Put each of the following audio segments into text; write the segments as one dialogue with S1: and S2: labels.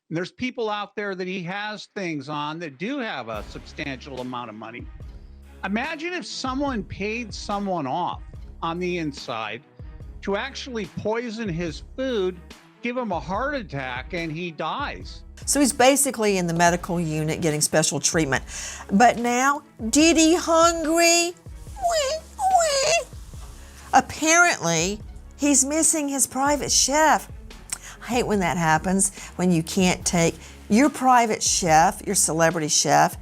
S1: And there's people out there that he has things on that do have a substantial amount of money. Imagine if someone paid someone off on the inside to actually poison his food, give him a heart attack, and he dies.
S2: So he's basically in the medical unit getting special treatment. But now, Diddy hungry? Wee, wee. Apparently, he's missing his private chef. I hate when that happens, when you can't take your private chef, your celebrity chef,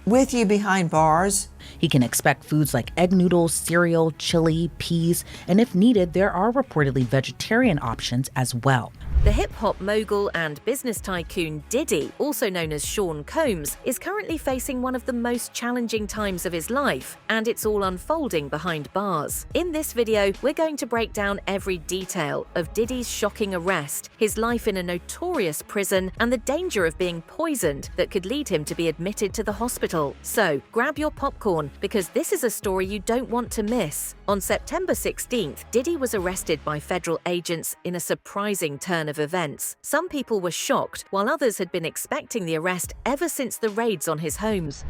S2: with you behind bars.
S3: He can expect foods like egg noodles, cereal, chili, peas, and if needed, there are reportedly vegetarian options as well.
S4: The hip-hop mogul and business tycoon Diddy, also known as Sean Combs, is currently facing one of the most challenging times of his life, and it's all unfolding behind bars. In this video, we're going to break down every detail of Diddy's shocking arrest, his life in a notorious prison, and the danger of being poisoned that could lead him to be admitted to the hospital. So, grab your popcorn, because this is a story you don't want to miss. On September 16th, Diddy was arrested by federal agents in a surprising turn of events. Some people were shocked, while others had been expecting the arrest ever since the raids on his homes.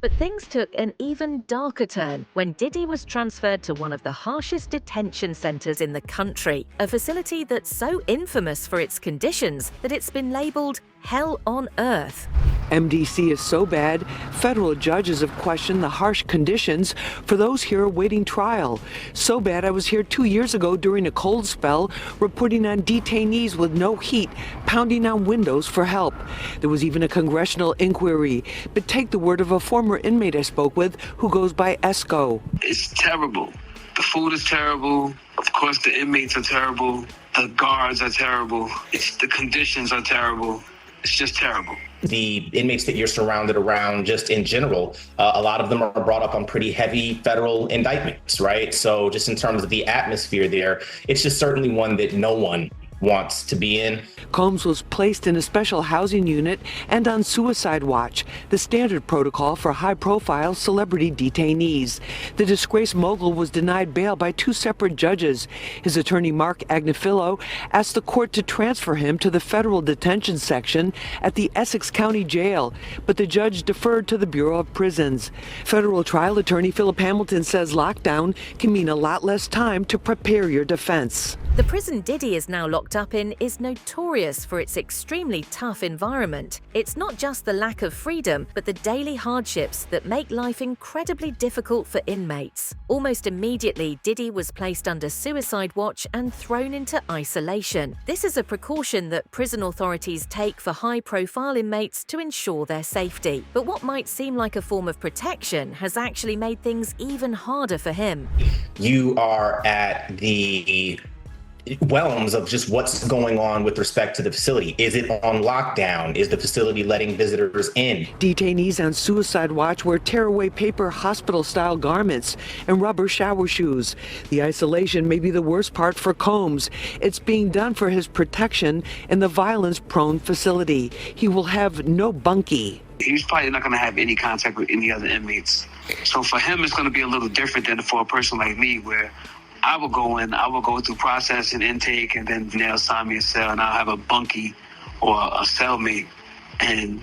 S4: But things took an even darker turn when Diddy was transferred to one of the harshest detention centers in the country, a facility that's so infamous for its conditions that it's been labeled hell on earth.
S5: MDC is so bad, federal judges have questioned the harsh conditions for those here awaiting trial. So bad I was here 2 years ago during a cold spell, reporting on detainees with no heat, pounding on windows for help. There was even a congressional inquiry. But take the word of a former inmate I spoke with who goes by Esco.
S6: It's terrible. The food is terrible. Of course, the inmates are terrible. The guards are terrible. The conditions are terrible. It's just terrible.
S7: The inmates that you're surrounded around, just in general, a lot of them are brought up on pretty heavy federal indictments, right? So just in terms of the atmosphere there, it's just certainly one that no one wants to be in.
S5: Combs was placed in a special housing unit and on suicide watch, the standard protocol for high-profile celebrity detainees. The disgraced mogul was denied bail by 2 separate judges. His attorney, Mark Agnifilo, asked the court to transfer him to the federal detention section at the Essex County Jail, but the judge deferred to the Bureau of Prisons. Federal trial attorney Philip Hamilton says lockdown can mean a lot less time to prepare your defense.
S4: The prison Diddy is now locked up in is notorious for its extremely tough environment. It's not just the lack of freedom, but the daily hardships that make life incredibly difficult for inmates. Almost immediately, Diddy was placed under suicide watch and thrown into isolation. This is a precaution that prison authorities take for high-profile inmates to ensure their safety. But what might seem like a form of protection has actually made things even harder for him.
S7: You are at the realms of just what's going on with respect to the facility. Is it on lockdown? Is the facility letting visitors in?
S5: Detainees on suicide watch wear tearaway paper hospital-style garments and rubber shower shoes. The isolation may be the worst part for Combs. It's being done for his protection in the violence-prone facility. He will have no bunkie.
S6: He's probably not going to have any contact with any other inmates. So for him, it's going to be a little different than for a person like me, where I will go in, I will go through process and intake, and then they'll assign me a cell, and I'll have a bunkie or a cellmate, and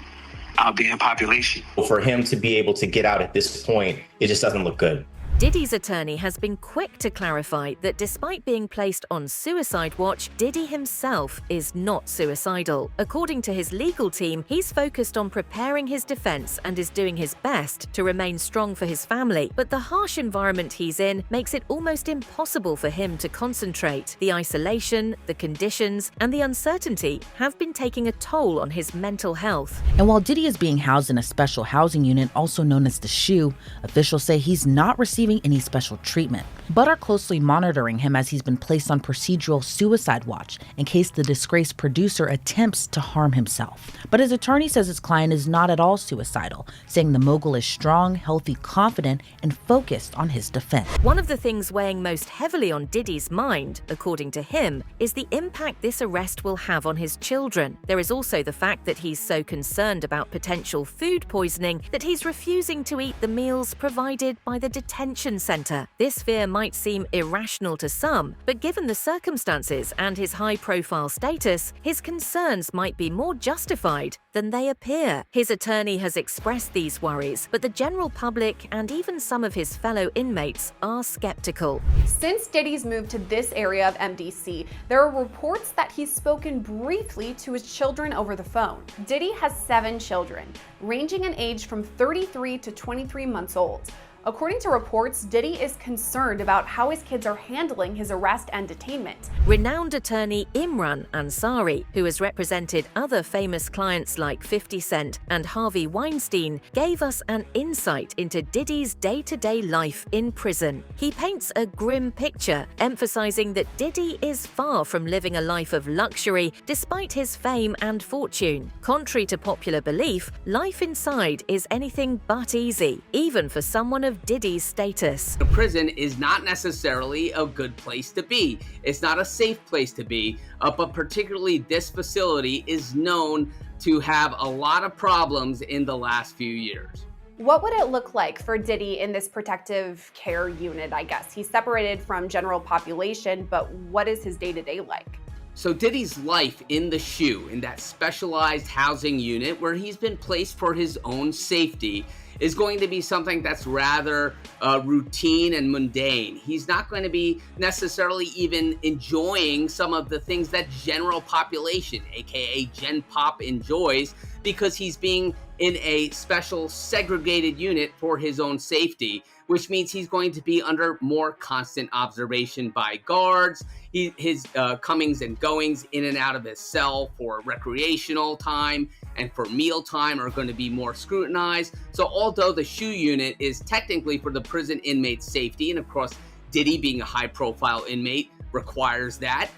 S6: I'll be in population.
S7: For him to be able to get out at this point, it just doesn't look good.
S4: Diddy's attorney has been quick to clarify that despite being placed on suicide watch, Diddy himself is not suicidal. According to his legal team, he's focused on preparing his defense and is doing his best to remain strong for his family, but the harsh environment he's in makes it almost impossible for him to concentrate. The isolation, the conditions, and the uncertainty have been taking a toll on his mental health.
S3: And while Diddy is being housed in a special housing unit, also known as the SHU, officials say he's not receiving any special treatment, but are closely monitoring him as he's been placed on procedural suicide watch in case the disgraced producer attempts to harm himself. But his attorney says his client is not at all suicidal, saying the mogul is strong, healthy, confident, and focused on his defense.
S4: One of the things weighing most heavily on Diddy's mind, according to him, is the impact this arrest will have on his children. There is also the fact that he's so concerned about potential food poisoning that he's refusing to eat the meals provided by the detention center. This fear might seem irrational to some, but given the circumstances and his high-profile status, his concerns might be more justified than they appear. His attorney has expressed these worries, but the general public and even some of his fellow inmates are skeptical.
S8: Since Diddy's moved to this area of MDC, there are reports that he's spoken briefly to his children over the phone. Diddy has 7 children, ranging in age from 33 to 23 months old. According to reports, Diddy is concerned about how his kids are handling his arrest and detainment.
S4: Renowned attorney Imran Ansari, who has represented other famous clients like 50 Cent and Harvey Weinstein, gave us an insight into Diddy's day-to-day life in prison. He paints a grim picture, emphasizing that Diddy is far from living a life of luxury despite his fame and fortune. Contrary to popular belief, life inside is anything but easy, even for someone of Diddy's status.
S9: The prison is not necessarily a good place to be. It's not a safe place to be, but particularly this facility is known to have a lot of problems in the last few years.
S8: What would it look like for Diddy in this protective care unit, I guess? He's separated from general population, but what is his day-to-day like?
S9: So Diddy's life in the SHU, in that specialized housing unit where he's been placed for his own safety, is going to be something that's rather routine and mundane. He's not going to be necessarily even enjoying some of the things that general population, aka Gen Pop, enjoys, because he's being in a special segregated unit for his own safety, which means he's going to be under more constant observation by guards. His comings and goings in and out of his cell for recreational time and for meal time are going to be more scrutinized. So although the SHU unit is technically for the prison inmate's safety, and of course Diddy being a high-profile inmate requires that,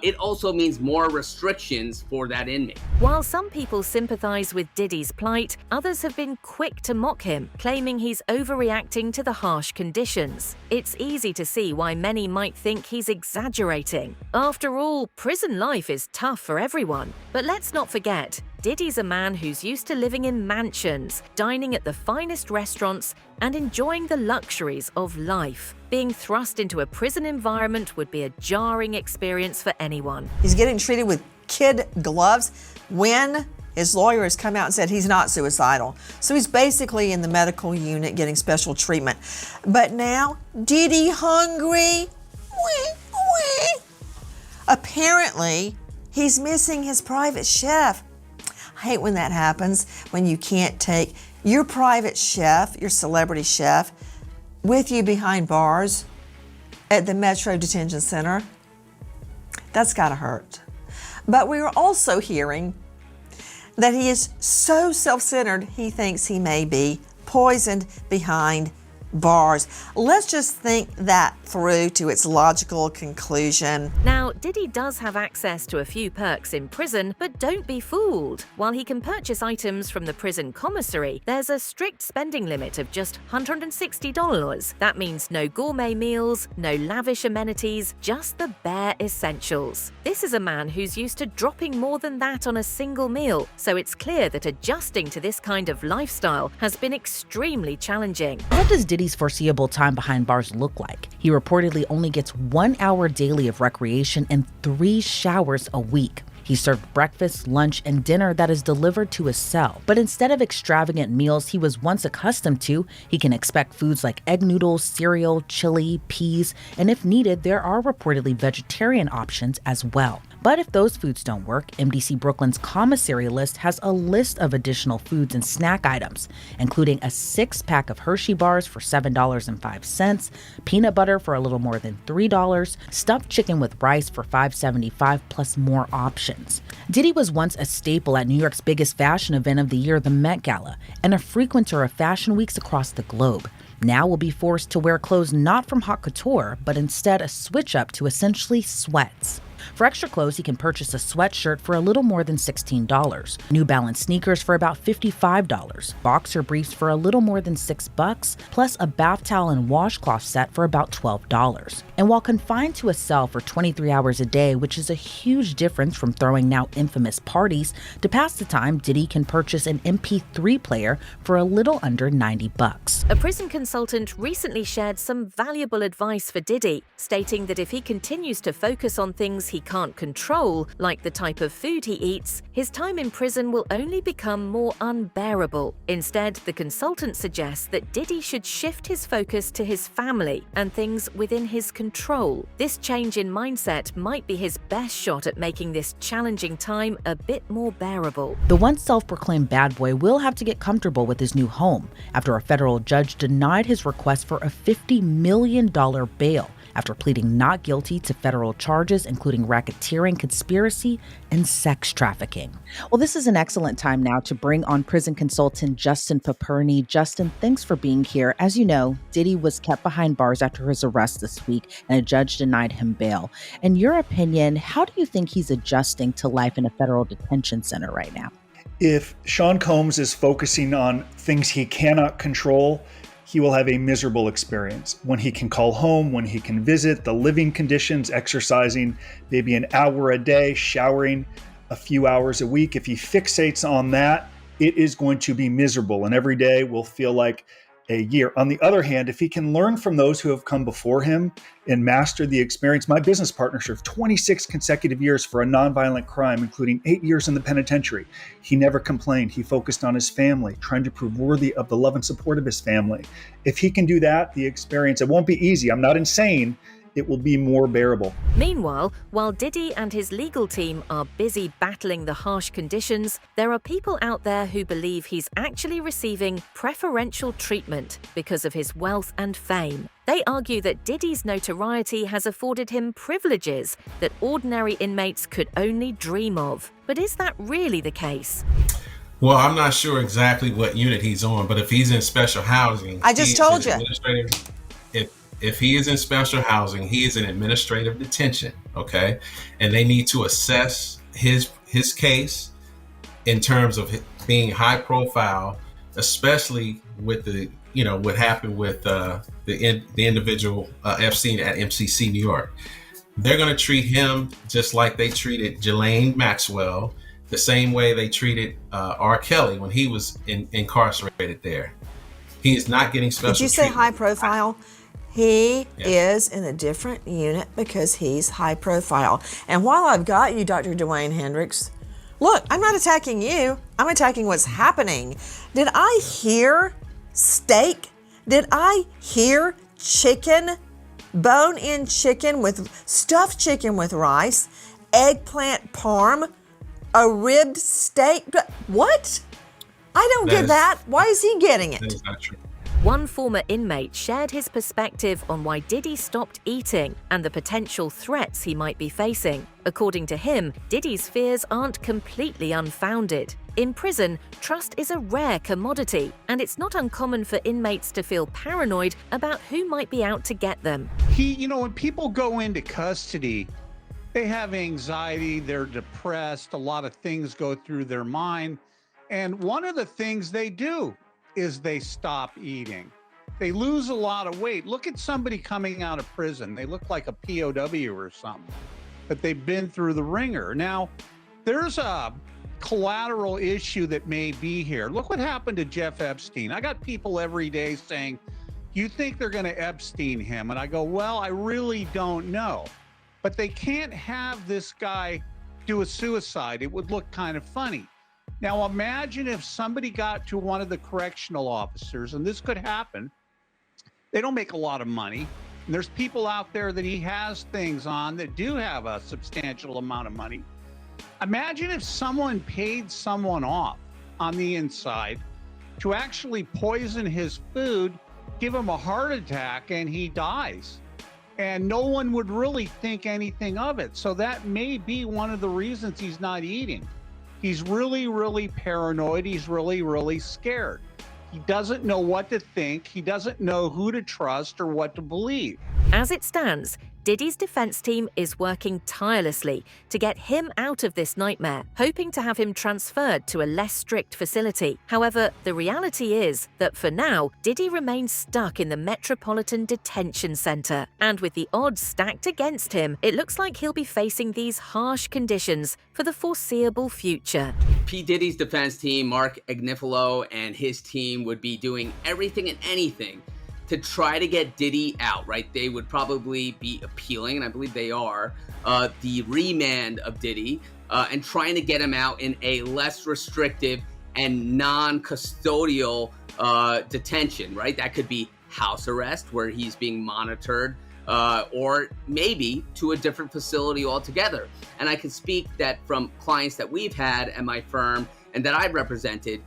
S9: it also means more restrictions for that inmate.
S4: While some people sympathize with Diddy's plight, others have been quick to mock him, claiming he's overreacting to the harsh conditions. It's easy to see why many might think he's exaggerating. After all, prison life is tough for everyone. But let's not forget, Diddy's a man who's used to living in mansions, dining at the finest restaurants, and enjoying the luxuries of life. Being thrust into a prison environment would be a jarring experience for anyone.
S2: He's getting treated with kid gloves when his lawyer has come out and said he's not suicidal. So he's basically in the medical unit getting special treatment. But now, Diddy hungry? Apparently, he's missing his private chef. I hate when that happens, when you can't take your private chef, your celebrity chef, with you behind bars at the Metro Detention Center. That's gotta hurt. But we are also hearing that he is so self-centered, he thinks he may be poisoned behind bars. Let's just think that through to its logical conclusion.
S4: Now, Diddy does have access to a few perks in prison, but don't be fooled. While he can purchase items from the prison commissary, there's a strict spending limit of just $160. That means no gourmet meals, no lavish amenities, just the bare essentials. This is a man who's used to dropping more than that on a single meal, so it's clear that adjusting to this kind of lifestyle has been extremely challenging.
S3: What does Diddy's foreseeable time behind bars look like? He reportedly only gets 1 hour daily of recreation and 3 showers a week. He's served breakfast, lunch, and dinner that is delivered to his cell. But instead of extravagant meals he was once accustomed to, he can expect foods like egg noodles, cereal, chili, peas, and if needed, there are reportedly vegetarian options as well. But if those foods don't work, MDC Brooklyn's commissary list has a list of additional foods and snack items, including a 6-pack of Hershey bars for $7.05, peanut butter for a little more than $3, stuffed chicken with rice for $5.75, plus more options. Diddy was once a staple at New York's biggest fashion event of the year, the Met Gala, and a frequenter of fashion weeks across the globe. Now will be forced to wear clothes not from haute couture, but instead a switch up to essentially sweats. For extra clothes, he can purchase a sweatshirt for a little more than $16, New Balance sneakers for about $55, boxer briefs for a little more than $6, plus a bath towel and washcloth set for about $12. And while confined to a cell for 23 hours a day, which is a huge difference from throwing now infamous parties, to pass the time, Diddy can purchase an MP3 player for a little under $90.
S4: A prison consultant recently shared some valuable advice for Diddy, stating that if he continues to focus on things he can't control, like the type of food he eats, his time in prison will only become more unbearable. Instead, the consultant suggests that Diddy should shift his focus to his family and things within his control. This change in mindset might be his best shot at making this challenging time a bit more bearable.
S3: The once self-proclaimed bad boy will have to get comfortable with his new home after a federal judge denied his request for a $50 million bail after pleading not guilty to federal charges, including racketeering, conspiracy, and sex trafficking. Well, this is an excellent time now to bring on prison consultant Justin Paperny. Justin, thanks for being here. As you know, Diddy was kept behind bars after his arrest this week, and a judge denied him bail. In your opinion, how do you think he's adjusting to life in a federal detention center right now?
S10: If Sean Combs is focusing on things he cannot control, he will have a miserable experience. When he can call home, when he can visit, the living conditions, exercising maybe an hour a day, showering a few hours a week, if he fixates on that, it is going to be miserable. And every day will feel like a year. On the other hand, if he can learn from those who have come before him and master the experience, my business partner served 26 consecutive years for a nonviolent crime, including 8 years in the penitentiary. He never complained. He focused on his family, trying to prove worthy of the love and support of his family. If he can do that, the experience, it won't be easy. I'm not insane. It will be more bearable.
S4: Meanwhile, while Diddy and his legal team are busy battling the harsh conditions, there are people out there who believe he's actually receiving preferential treatment because of his wealth and fame. They argue that Diddy's notoriety has afforded him privileges that ordinary inmates could only dream of. But is that really the case?
S11: Well, I'm not sure exactly what unit he's on, but if he's in special housing,
S2: I just told you.
S11: If he is in special housing, he is in administrative detention, okay? And they need to assess his case in terms of being high profile, especially with the, what happened with the individual Epstein at MCC New York. They're going to treat him just like they treated Ghislaine Maxwell, the same way they treated R. Kelly when he was incarcerated there. He is not getting special treatment.
S2: Did you say high profile? He is in a different unit because he's high profile. And while I've got you, Dr. Dwayne Hendricks, look, I'm not attacking you. I'm attacking what's happening. Did I hear steak? Did I hear chicken? Bone-in chicken with stuffed chicken with rice, eggplant parm, a ribbed steak? What? I don't get that. Why is he getting it?
S11: That is not true.
S4: One former inmate shared his perspective on why Diddy stopped eating and the potential threats he might be facing. According to him, Diddy's fears aren't completely unfounded. In prison, trust is a rare commodity, and it's not uncommon for inmates to feel paranoid about who might be out to get them.
S1: When people go into custody, they have anxiety, they're depressed, a lot of things go through their mind. And one of the things they do is they stop eating. They lose a lot of weight. Look at somebody coming out of prison. They look like a POW or something, but they've been through the ringer. Now, there's a collateral issue that may be here. Look what happened to Jeff Epstein. I got people every day saying, you think they're going to Epstein him? And I go, well, I really don't know. But they can't have this guy do a suicide. It would look kind of funny. Now, imagine if somebody got to one of the correctional officers, and this could happen. They don't make a lot of money. And there's people out there that he has things on that do have a substantial amount of money. Imagine if someone paid someone off on the inside to actually poison his food, give him a heart attack, and he dies. And no one would really think anything of it. So that may be one of the reasons he's not eating. He's really, really paranoid. He's really, really scared. He doesn't know what to think. He doesn't know who to trust or what to believe.
S4: As it stands, Diddy's defense team is working tirelessly to get him out of this nightmare, hoping to have him transferred to a less strict facility. However, the reality is that for now, Diddy remains stuck in the Metropolitan Detention Center. And with the odds stacked against him, it looks like he'll be facing these harsh conditions for the foreseeable future.
S9: P. Diddy's defense team, Mark Agnifilo, and his team would be doing everything and anything to try to get Diddy out, right? They would probably be appealing, and I believe they are, the remand of Diddy and trying to get him out in a less restrictive and non-custodial detention, right? That could be house arrest where he's being monitored, or maybe to a different facility altogether. And I can speak that from clients that we've had at my firm and that I've represented,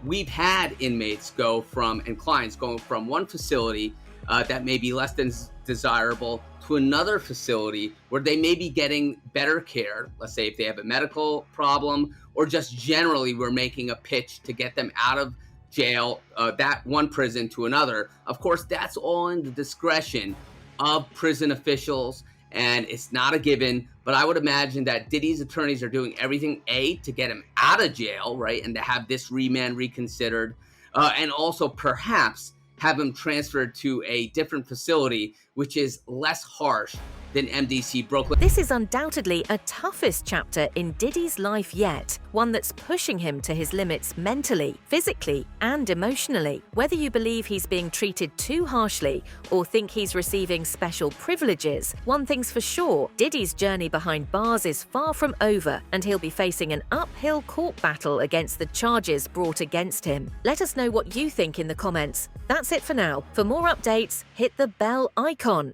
S9: we've had inmates and clients going from one facility that may be less than desirable to another facility where they may be getting better care. Let's say if they have a medical problem, or just generally we're making a pitch to get them out of jail, that one prison to another. Of course, that's all in the discretion of prison officials, and it's not a given, but I would imagine that Diddy's attorneys are doing everything, to get him out of jail, right, and to have this remand reconsidered, and also perhaps have him transferred to a different facility, which is less harsh than MDC Brooklyn.
S4: This is undoubtedly a toughest chapter in Diddy's life yet, one that's pushing him to his limits mentally, physically, and emotionally. Whether you believe he's being treated too harshly or think he's receiving special privileges, one thing's for sure, Diddy's journey behind bars is far from over, and he'll be facing an uphill court battle against the charges brought against him. Let us know what you think in the comments. That's it for now. For more updates, hit the bell icon.